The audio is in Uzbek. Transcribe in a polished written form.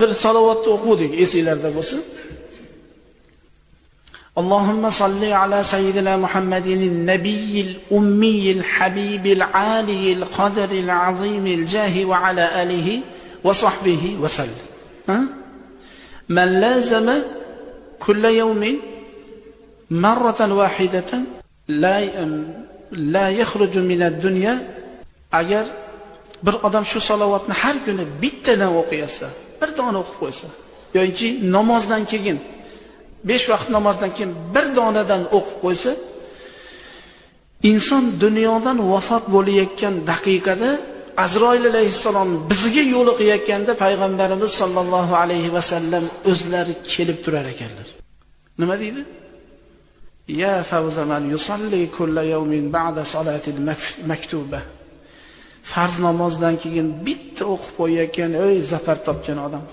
Bir salavatni o'qidik, esingizda bo'lsin. Allohumma salli ala sayyidina Muhammadin nabiyil ummiyil habibil aliyil qadril azimil jahi va ala alihi va sahbihi va sallam. Man lazama kulla yawmin marratan wahidatan la yakhruju min ad-dunya. Agar bir odam shu salavatni har kuni bittadan o'qiysa, bir dona o'qib qo'ysa, yoki namozdan keyin 5 vaqt namozdan keyin bir donadan o'qib qo'ysa, inson dunyodan vafot bo'layotgan daqiqada Azroil alayhissalom bizga yo'liqayotganda payg'ambarimiz sollallohu alayhi va sallam o'zlari kelib turar ekanlar. Nima deydi? Ya fawza man yusalli kulla yawmin ba'da salatil maktuba. Farz namozdan keyin bitta o'qib qo'yayotgan, ey zafar topgan odam.